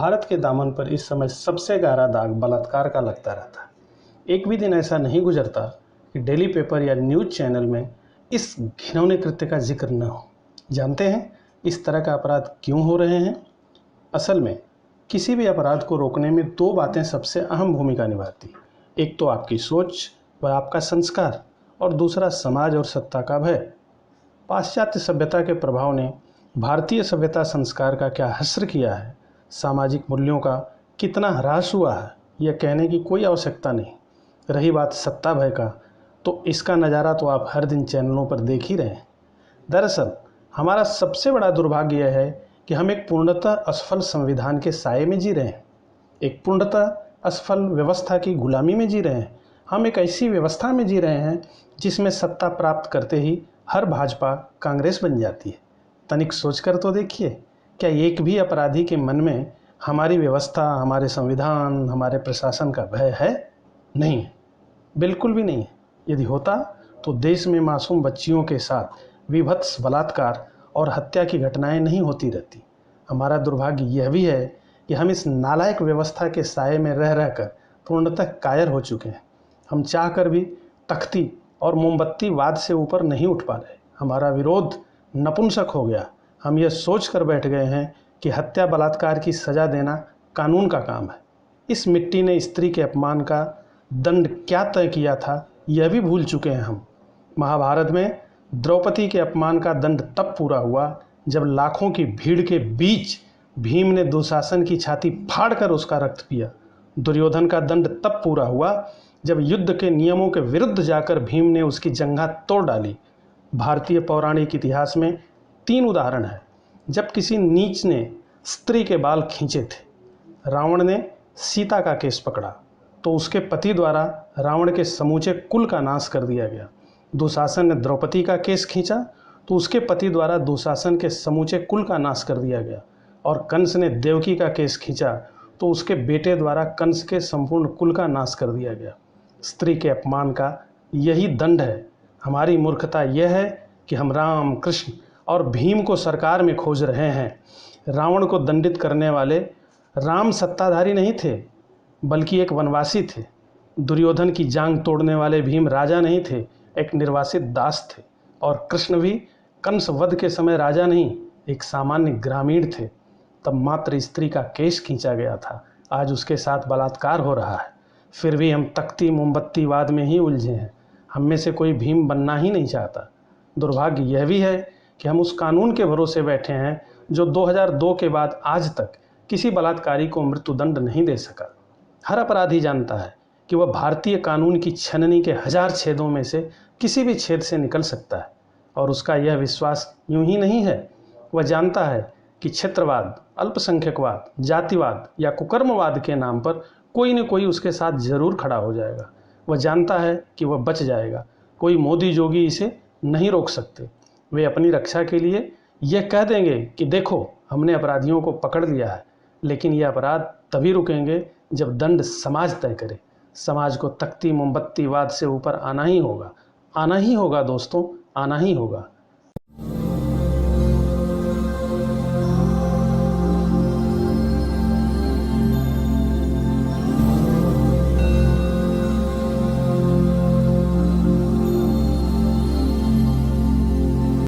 भारत के दामन पर इस समय सबसे गहरा दाग बलात्कार का लगता रहता है। एक भी दिन ऐसा नहीं गुजरता कि डेली पेपर या न्यूज़ चैनल में इस घिनौने कृत्य का जिक्र न हो। जानते हैं इस तरह का अपराध क्यों हो रहे हैं? असल में किसी भी अपराध को रोकने में दो बातें सबसे अहम भूमिका निभाती। एक तो आपकी सोच व आपका संस्कार, और दूसरा समाज और सत्ता का भय। पाश्चात्य सभ्यता के प्रभाव ने भारतीय सभ्यता संस्कार का क्या हश्र किया है, सामाजिक मूल्यों का कितना ह्रास हुआ है, यह कहने की कोई आवश्यकता नहीं। रही बात सत्ता भय का, तो इसका नज़ारा तो आप हर दिन चैनलों पर देख ही रहे हैं। दरअसल हमारा सबसे बड़ा दुर्भाग्य यह है कि हम एक पूर्णतः असफल संविधान के साए में जी रहे हैं, एक पूर्णतः असफल व्यवस्था की गुलामी में जी रहे हैं। हम एक ऐसी व्यवस्था में जी रहे हैं जिसमें सत्ता प्राप्त करते ही हर भाजपा कांग्रेस बन जाती है। तनिक सोचकर तो देखिए, क्या एक भी अपराधी के मन में हमारी व्यवस्था, हमारे संविधान, हमारे प्रशासन का भय है? नहीं है, बिल्कुल भी नहीं है। यदि होता तो देश में मासूम बच्चियों के साथ विभत्स बलात्कार और हत्या की घटनाएं नहीं होती रहती। हमारा दुर्भाग्य यह भी है कि हम इस नालायक व्यवस्था के साए में रह रहकर पूर्णतः कायर हो चुके हैं। हम चाहकर भी तख्ती और मोमबत्तीवाद से ऊपर नहीं उठ पा रहे। हमारा विरोध नपुंसक हो गया। हम यह सोच कर बैठ गए हैं कि हत्या बलात्कार की सज़ा देना कानून का काम है। इस मिट्टी ने स्त्री के अपमान का दंड क्या तय किया था, यह भी भूल चुके हैं हम। महाभारत में द्रौपदी के अपमान का दंड तब पूरा हुआ जब लाखों की भीड़ के बीच भीम ने दुशासन की छाती फाड़कर उसका रक्त पिया। दुर्योधन का दंड तब पूरा हुआ जब युद्ध के नियमों के विरुद्ध जाकर भीम ने उसकी जंघा तोड़ डाली। भारतीय पौराणिक इतिहास में 3 उदाहरण हैं जब किसी नीच ने स्त्री के बाल खींचे थे। रावण ने सीता का केस पकड़ा तो उसके पति द्वारा रावण के समूचे कुल का नाश कर दिया गया। दुशासन ने द्रौपदी का केस खींचा तो उसके पति द्वारा दुशासन के समूचे कुल का नाश कर दिया गया। और कंस ने देवकी का केस खींचा तो उसके बेटे द्वारा कंस के संपूर्ण कुल का नाश कर दिया गया। स्त्री के अपमान का यही दंड है। हमारी मूर्खता यह है कि हम राम, कृष्ण और भीम को सरकार में खोज रहे हैं। रावण को दंडित करने वाले राम सत्ताधारी नहीं थे, बल्कि एक वनवासी थे। दुर्योधन की जांग तोड़ने वाले भीम राजा नहीं थे, एक निर्वासित दास थे। और कृष्ण भी कंस वध के समय राजा नहीं, एक सामान्य ग्रामीण थे। तब मात्र स्त्री का केस खींचा गया था, आज उसके साथ बलात्कार हो रहा है। फिर भी हम तख्ती मोमबत्तीवाद में ही उलझे हैं। हम में से कोई भीम बनना ही नहीं चाहता। दुर्भाग्य यह भी है कि हम उस कानून के भरोसे बैठे हैं जो 2002 के बाद आज तक किसी बलात्कारी को मृत्युदंड नहीं दे सका। हर अपराधी जानता है कि वह भारतीय कानून की छननी के 1000 छेदों में से किसी भी छेद से निकल सकता है। और उसका यह विश्वास यूं ही नहीं है। वह जानता है कि क्षेत्रवाद, अल्पसंख्यकवाद, जातिवाद या कुकर्मवाद के नाम पर कोई न कोई उसके साथ जरूर खड़ा हो जाएगा। वह जानता है कि वह बच जाएगा। कोई मोदी जोगी इसे नहीं रोक सकते। वे अपनी रक्षा के लिए यह कह देंगे कि देखो, हमने अपराधियों को पकड़ लिया है। लेकिन यह अपराध तभी रुकेंगे जब दंड समाज तय करे। समाज को तख्ती मोमबत्तीवाद से ऊपर आना ही होगा। आना ही होगा दोस्तों, आना ही होगा।